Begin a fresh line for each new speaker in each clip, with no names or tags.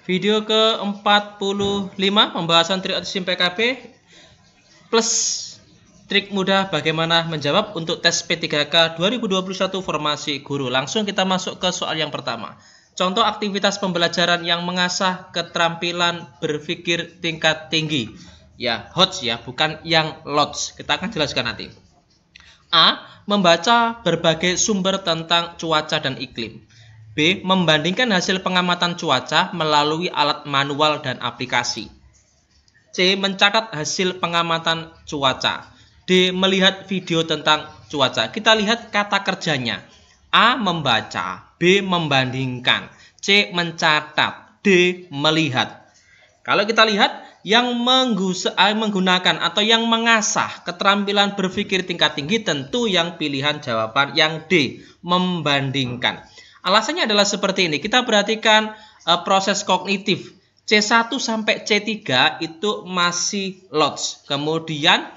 Video ke-45 pembahasan trik otosim PKB plus trik mudah bagaimana menjawab untuk tes P3K 2021 formasi guru. Langsung kita masuk ke soal yang pertama. Contoh aktivitas pembelajaran yang mengasah keterampilan berpikir tingkat tinggi. Ya, HOTS ya, bukan yang LOTS. Kita akan jelaskan nanti. A. Membaca berbagai sumber tentang cuaca dan iklim. B. Membandingkan hasil pengamatan cuaca melalui alat manual dan aplikasi. C. Mencatat hasil pengamatan cuaca. D. Melihat video tentang cuaca. Kita lihat kata kerjanya. A. Membaca. B. Membandingkan. C. Mencatat. D. Melihat. Kalau kita lihat, yang menggunakan atau yang mengasah keterampilan berpikir tingkat tinggi tentu yang pilihan jawaban yang D. Membandingkan. Alasannya adalah seperti ini. Kita perhatikan proses kognitif. C1 sampai C3 itu masih LOTS. Kemudian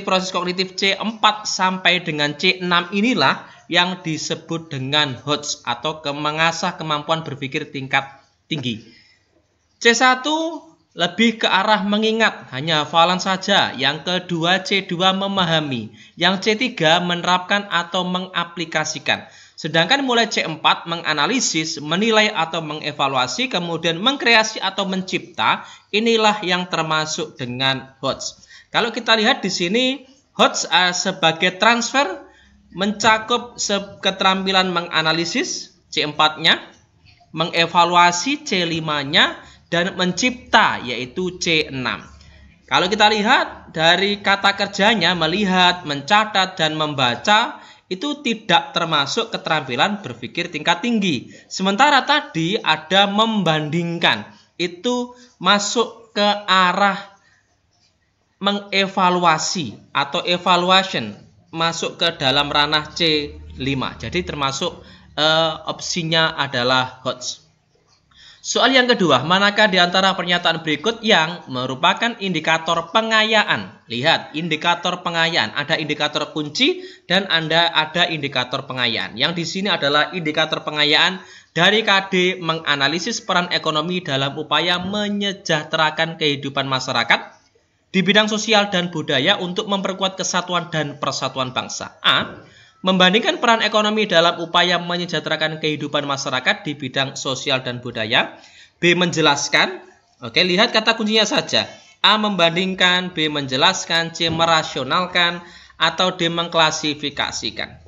proses kognitif C4 sampai dengan C6 inilah yang disebut dengan HOTS atau mengasah kemampuan berpikir tingkat tinggi. C1 lebih ke arah mengingat, hanya hafalan saja. Yang kedua C2 memahami. Yang C3 menerapkan atau mengaplikasikan. Sedangkan mulai C4 menganalisis, menilai atau mengevaluasi, kemudian mengkreasi atau mencipta, inilah yang termasuk dengan HOTS. Kalau kita lihat di sini, HOTS sebagai transfer mencakup keterampilan menganalisis C4-nya, mengevaluasi C5-nya, dan mencipta yaitu C6. Kalau kita lihat dari kata kerjanya melihat, mencatat, dan membaca, itu tidak termasuk keterampilan berpikir tingkat tinggi. Sementara tadi ada membandingkan. Itu masuk ke arah mengevaluasi atau evaluation. Masuk ke dalam ranah C5. Jadi termasuk opsinya adalah HOTS. Soal yang kedua, manakah di antara pernyataan berikut yang merupakan indikator pengayaan? Lihat, indikator pengayaan. Ada indikator kunci dan ada indikator pengayaan. Yang di sini adalah indikator pengayaan dari KD menganalisis peran ekonomi dalam upaya menyejahterakan kehidupan masyarakat di bidang sosial dan budaya untuk memperkuat kesatuan dan persatuan bangsa. A. Membandingkan peran ekonomi dalam upaya menyejahterakan kehidupan masyarakat di bidang sosial dan budaya. B. Menjelaskan. Oke, lihat kata kuncinya saja. A. Membandingkan. B. Menjelaskan. C. Merasionalkan. Atau D. Mengklasifikasikan.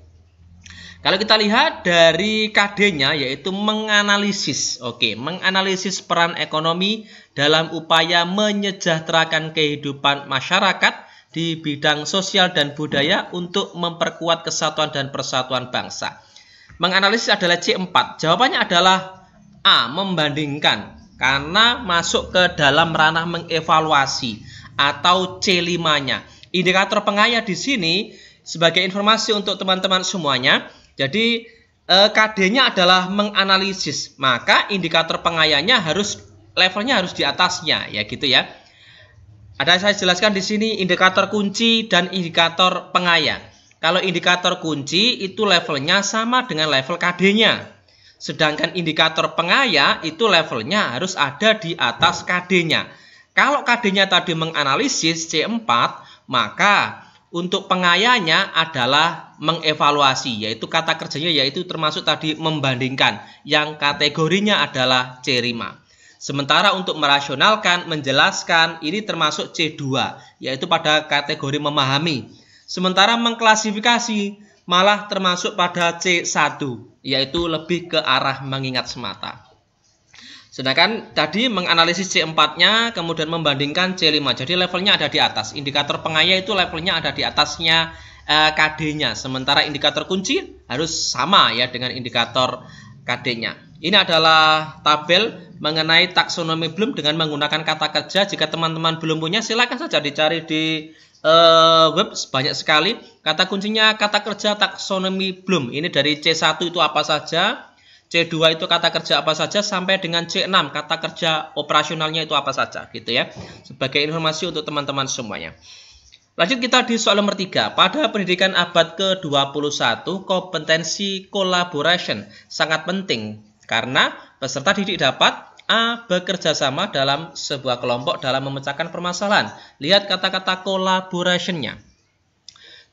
Kalau kita lihat dari KD-nya yaitu menganalisis. Oke, menganalisis peran ekonomi dalam upaya menyejahterakan kehidupan masyarakat di bidang sosial dan budaya untuk memperkuat kesatuan dan persatuan bangsa. Menganalisis adalah C4. Jawabannya adalah A. Membandingkan. Karena masuk ke dalam ranah mengevaluasi atau C5-nya. Indikator pengayaan di sini sebagai informasi untuk teman-teman semuanya. Jadi KD-nya adalah menganalisis. Maka indikator pengayaannya levelnya harus di atasnya, ya gitu ya. Ada saya jelaskan di sini indikator kunci dan indikator pengayaan. Kalau indikator kunci itu levelnya sama dengan level KD-nya. Sedangkan indikator pengayaan itu levelnya harus ada di atas KD-nya. Kalau KD-nya tadi menganalisis C4, maka untuk pengayaannya adalah mengevaluasi, yaitu kata kerjanya yaitu termasuk tadi membandingkan, yang kategorinya adalah C5. Sementara untuk merasionalkan, menjelaskan, ini termasuk C2, yaitu pada kategori memahami. Sementara mengklasifikasi malah termasuk pada C1, yaitu lebih ke arah mengingat semata. Sedangkan tadi menganalisis C4-nya, kemudian membandingkan C5. Jadi levelnya ada di atas. Indikator pengayaan itu levelnya ada di atasnya KD-nya. Sementara indikator kunci harus sama ya dengan indikator KD-nya. Ini adalah tabel mengenai taksonomi Bloom dengan menggunakan kata kerja. Jika teman-teman belum punya, silakan saja dicari di web, banyak sekali. Kata kuncinya kata kerja taksonomi Bloom. Ini dari C1 itu apa saja, C2 itu kata kerja apa saja, sampai dengan C6 kata kerja operasionalnya itu apa saja, gitu ya. Sebagai informasi untuk teman-teman semuanya. Lanjut kita di soal nomor 3. Pada pendidikan abad ke-21, kompetensi collaboration sangat penting karena peserta didik dapat A. Bekerja sama dalam sebuah kelompok dalam memecahkan permasalahan. Lihat kata-kata collaboration-nya.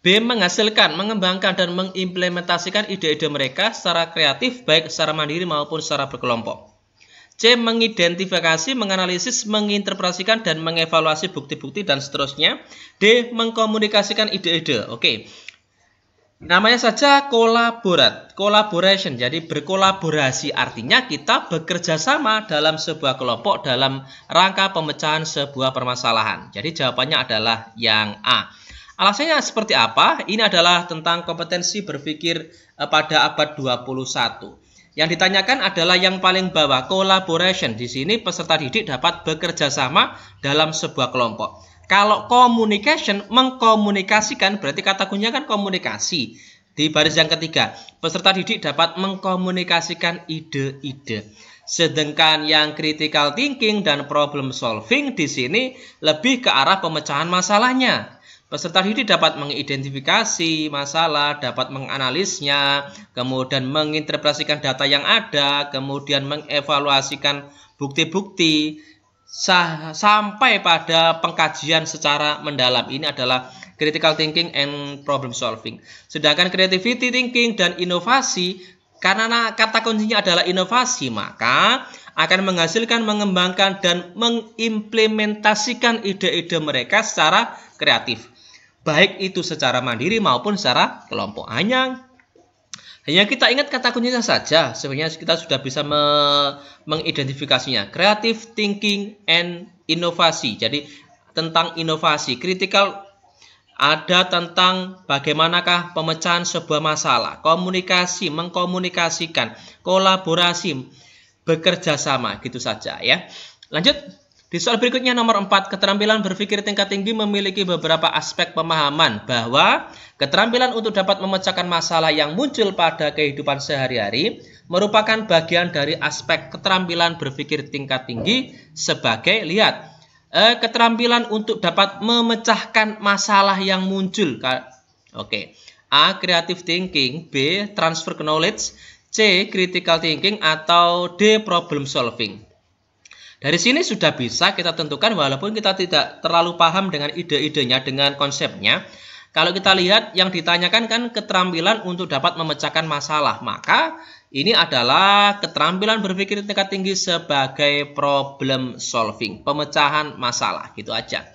B. Menghasilkan, mengembangkan, dan mengimplementasikan ide-ide mereka secara kreatif, baik secara mandiri maupun secara berkelompok. C. Mengidentifikasi, menganalisis, menginterpretasikan, dan mengevaluasi bukti-bukti, dan seterusnya. D. Mengkomunikasikan ide-ide. Oke. Namanya saja collaboration, jadi berkolaborasi, artinya kita bekerja sama dalam sebuah kelompok dalam rangka pemecahan sebuah permasalahan. Jadi jawabannya adalah yang A. Alasannya seperti apa? Ini adalah tentang kompetensi berpikir pada abad 21. Yang ditanyakan adalah yang paling bawah, collaboration. Di sini peserta didik dapat bekerja sama dalam sebuah kelompok. Kalau communication, mengkomunikasikan, berarti kata kuncinya kan komunikasi. Di baris yang ketiga, peserta didik dapat mengkomunikasikan ide-ide. Sedangkan yang critical thinking dan problem solving di sini lebih ke arah pemecahan masalahnya. Peserta didik dapat mengidentifikasi masalah, dapat menganalisnya, kemudian menginterpretasikan data yang ada, kemudian mengevaluasikan bukti-bukti, sampai pada pengkajian secara mendalam. Ini adalah critical thinking and problem solving. Sedangkan creativity thinking dan inovasi, karena kata kuncinya adalah inovasi, maka akan menghasilkan, mengembangkan, dan mengimplementasikan ide-ide mereka secara kreatif, baik itu secara mandiri maupun secara kelompok. Hanya kita ingat kata kuncinya saja, sebenarnya kita sudah bisa mengidentifikasinya. Creative thinking and inovasi. Jadi tentang inovasi. Critical ada tentang bagaimanakah pemecahan sebuah masalah. Komunikasi, mengkomunikasikan. Kolaborasi, bekerja sama, gitu saja ya. Lanjut. Di soal berikutnya nomor 4, keterampilan berpikir tingkat tinggi memiliki beberapa aspek pemahaman bahwa keterampilan untuk dapat memecahkan masalah yang muncul pada kehidupan sehari-hari merupakan bagian dari aspek keterampilan berpikir tingkat tinggi sebagai, lihat, keterampilan untuk dapat memecahkan masalah yang muncul. Oke. A. Creative thinking, B. Transfer knowledge, C. Critical thinking, atau D. Problem solving. Dari sini sudah bisa kita tentukan, walaupun kita tidak terlalu paham dengan ide-idenya, dengan konsepnya. Kalau kita lihat yang ditanyakan kan keterampilan untuk dapat memecahkan masalah, maka ini adalah keterampilan berpikir tingkat tinggi sebagai problem solving, pemecahan masalah, gitu aja.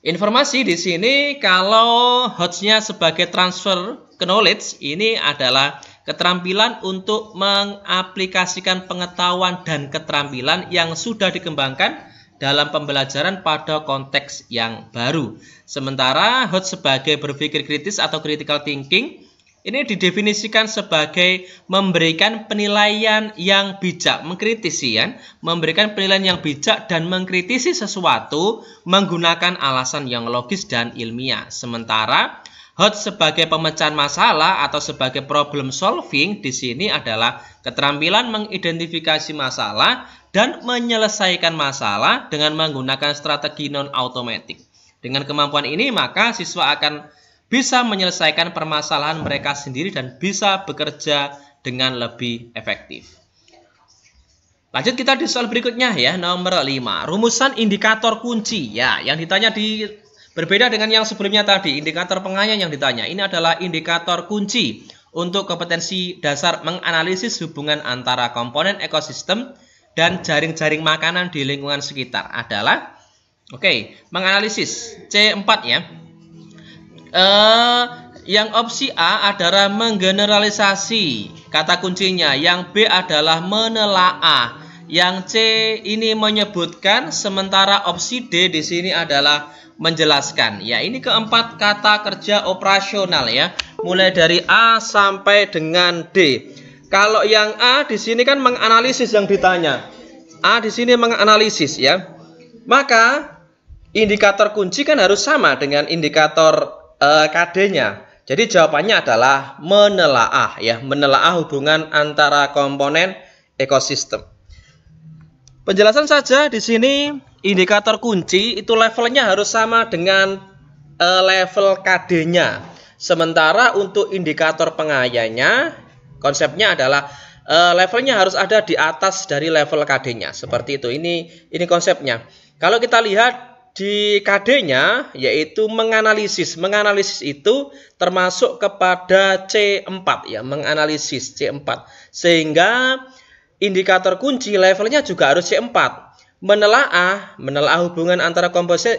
Informasi di sini kalau HOTS-nya sebagai transfer knowledge, ini adalah keterampilan untuk mengaplikasikan pengetahuan dan keterampilan yang sudah dikembangkan dalam pembelajaran pada konteks yang baru. Sementara HOTS sebagai berpikir kritis atau critical thinking ini didefinisikan sebagai memberikan penilaian yang bijak, mengkritisi ya, memberikan penilaian yang bijak dan mengkritisi sesuatu menggunakan alasan yang logis dan ilmiah. Sementara HOTS sebagai pemecahan masalah atau sebagai problem solving di sini adalah keterampilan mengidentifikasi masalah dan menyelesaikan masalah dengan menggunakan strategi non-automatik. Dengan kemampuan ini maka siswa akan bisa menyelesaikan permasalahan mereka sendiri dan bisa bekerja dengan lebih efektif. Lanjut kita di soal berikutnya ya, nomor 5. Rumusan indikator kunci. Ya, yang ditanya berbeda dengan yang sebelumnya tadi, indikator pengayaan yang ditanya. Ini adalah indikator kunci untuk kompetensi dasar menganalisis hubungan antara komponen ekosistem dan jaring-jaring makanan di lingkungan sekitar adalah, menganalisis C4 ya. Yang opsi A adalah menggeneralisasi, kata kuncinya. Yang B adalah menelaah. Yang C ini menyebutkan, sementara opsi D di sini adalah menjelaskan. Ya, ini keempat kata kerja operasional ya. Mulai dari A sampai dengan D. Kalau yang A di sini kan menganalisis yang ditanya. A di sini menganalisis ya. Maka indikator kunci kan harus sama dengan indikator KD-nya. Jadi jawabannya adalah menelaah ya, menelaah hubungan antara komponen ekosistem. Penjelasan saja di sini, indikator kunci itu levelnya harus sama dengan level KD-nya. Sementara untuk indikator pengayanya, konsepnya adalah levelnya harus ada di atas dari level KD-nya. Seperti itu. Ini konsepnya. Kalau kita lihat di KD-nya yaitu menganalisis. Menganalisis itu termasuk kepada C4 ya, menganalisis C4. Sehingga indikator kunci levelnya juga harus C4. Menelaah hubungan antara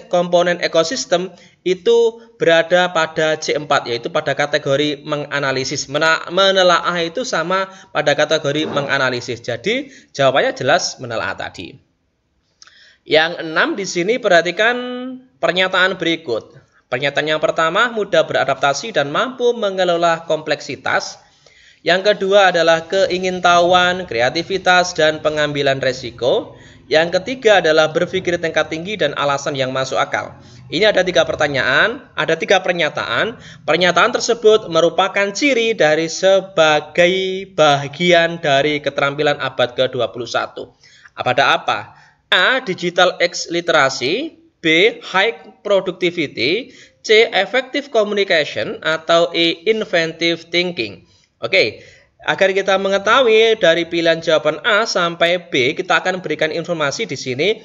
komponen ekosistem itu berada pada C4, yaitu pada kategori menganalisis. Menelaah itu sama pada kategori menganalisis. Jadi jawabannya jelas menelaah tadi. Yang 6 di sini perhatikan pernyataan berikut. Pernyataan yang pertama, mudah beradaptasi dan mampu mengelola kompleksitas. Yang kedua adalah keingintahuan, kreativitas, dan pengambilan resiko. Yang ketiga adalah berpikir tingkat tinggi dan alasan yang masuk akal. Ini ada 3 pertanyaan, ada 3 pernyataan. Pernyataan tersebut merupakan ciri dari sebagai bagian dari keterampilan abad ke-21. Pada apa? A. Digital X literasi, B. High productivity, C. Effective communication, atau E. Inventive thinking. Oke, agar kita mengetahui dari pilihan jawaban A sampai B, kita akan berikan informasi di sini.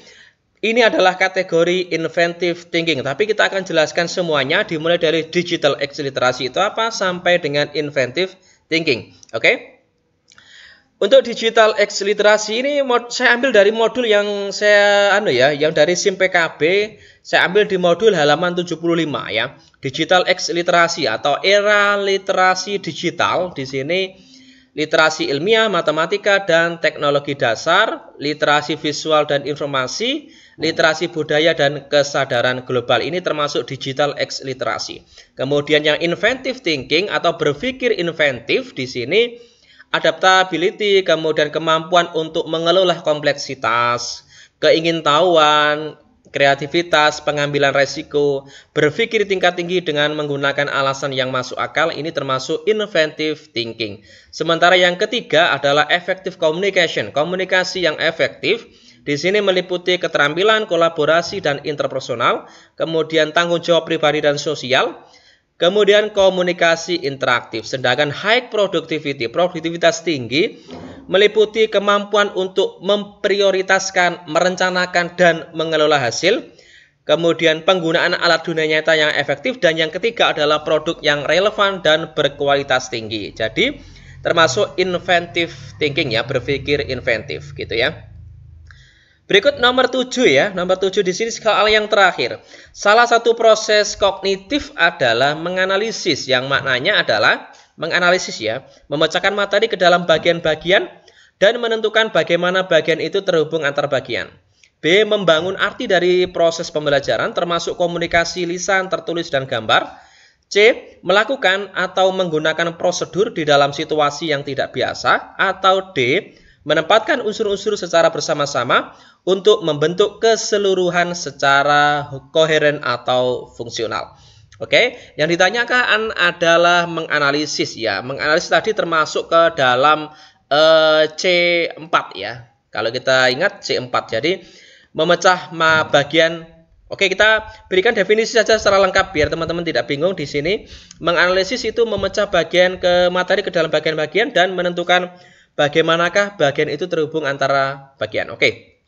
Ini adalah kategori inventive thinking, tapi kita akan jelaskan semuanya dimulai dari digital X literasi itu apa sampai dengan inventive thinking. Oke? Untuk digital X literasi ini saya ambil dari modul yang yang dari SIM PKB, saya ambil di modul halaman 75 ya. Digital X literasi atau era literasi digital. Di sini literasi ilmiah, matematika dan teknologi dasar, literasi visual dan informasi, literasi budaya dan kesadaran global. Ini termasuk digital X literasi. Kemudian yang inventive thinking atau berpikir inventif di sini adaptability, kemudian kemampuan untuk mengelola kompleksitas, keingintahuan, kreativitas, pengambilan resiko, berpikir tingkat tinggi dengan menggunakan alasan yang masuk akal. Ini termasuk inventive thinking. Sementara yang ketiga adalah effective communication, komunikasi yang efektif. Di sini meliputi keterampilan kolaborasi dan interpersonal, kemudian tanggung jawab pribadi dan sosial, kemudian komunikasi interaktif. Sedangkan high productivity, produktivitas tinggi, meliputi kemampuan untuk memprioritaskan, merencanakan, dan mengelola hasil. Kemudian penggunaan alat dunia nyata yang efektif. Dan yang ketiga adalah produk yang relevan dan berkualitas tinggi. Jadi termasuk inventive thinking ya, berpikir inventif gitu ya. Berikut nomor 7 ya. Nomor 7 di sini soal yang terakhir. Salah satu proses kognitif adalah menganalisis, yang maknanya adalah menganalisis ya, memecahkan materi ke dalam bagian-bagian dan menentukan bagaimana bagian itu terhubung antar bagian. B. Membangun arti dari proses pembelajaran termasuk komunikasi lisan, tertulis dan gambar. C. Melakukan atau menggunakan prosedur di dalam situasi yang tidak biasa. Atau D. Menempatkan unsur-unsur secara bersama-sama untuk membentuk keseluruhan secara koheren atau fungsional. Oke, yang ditanyakan adalah menganalisis ya. Menganalisis tadi termasuk ke dalam C4 ya. Kalau kita ingat C4, jadi memecah bagian. Oke, kita berikan definisi saja secara lengkap biar teman-teman tidak bingung di sini. Menganalisis itu memecah bagian ke materi ke dalam bagian-bagian dan menentukan bagaimanakah bagian itu terhubung antara bagian. Oke.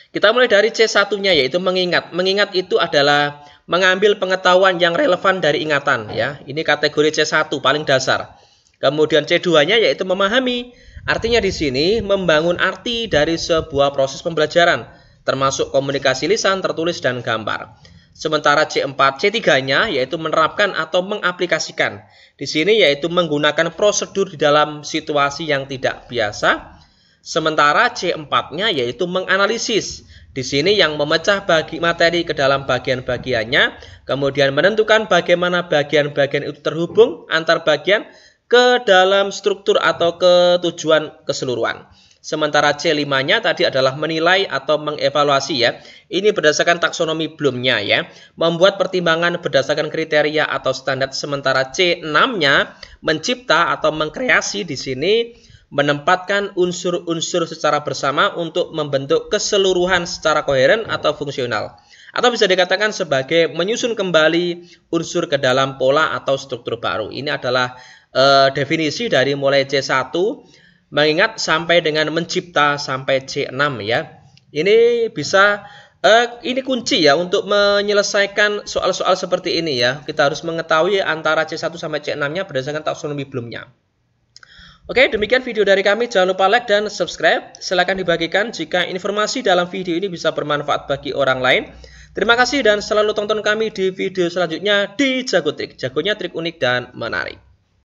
Kita mulai dari C1-nya yaitu mengingat. Mengingat itu adalah mengambil pengetahuan yang relevan dari ingatan ya. Ini kategori C1 paling dasar. Kemudian C2-nya yaitu memahami. Artinya di sini membangun arti dari sebuah proses pembelajaran termasuk komunikasi lisan, tertulis dan gambar. Sementara C4, C3-nya yaitu menerapkan atau mengaplikasikan. Di sini yaitu menggunakan prosedur di dalam situasi yang tidak biasa. Sementara C4-nya yaitu menganalisis. Di sini yang memecah materi ke dalam bagian-bagiannya, kemudian menentukan bagaimana bagian-bagian itu terhubung antar bagian ke dalam struktur atau ketujuan keseluruhan. Sementara C5-nya tadi adalah menilai atau mengevaluasi ya. Ini berdasarkan taksonomi Bloom-nya ya. Membuat pertimbangan berdasarkan kriteria atau standar. Sementara C6-nya mencipta atau mengkreasi, di sini menempatkan unsur-unsur secara bersama untuk membentuk keseluruhan secara koheren atau fungsional. Atau bisa dikatakan sebagai menyusun kembali unsur ke dalam pola atau struktur baru. Ini adalah definisi dari mulai C1 Mengingat sampai dengan mencipta sampai C6 ya. Ini bisa ini kunci ya untuk menyelesaikan soal-soal seperti ini ya. Kita harus mengetahui antara C1 sampai C6-nya berdasarkan taksonomi belumnya. Oke, demikian video dari kami. Jangan lupa like dan subscribe. Silakan dibagikan jika informasi dalam video ini bisa bermanfaat bagi orang lain. Terima kasih dan selalu tonton kami di video selanjutnya di Jago Trik. Jagonya trik unik dan menarik.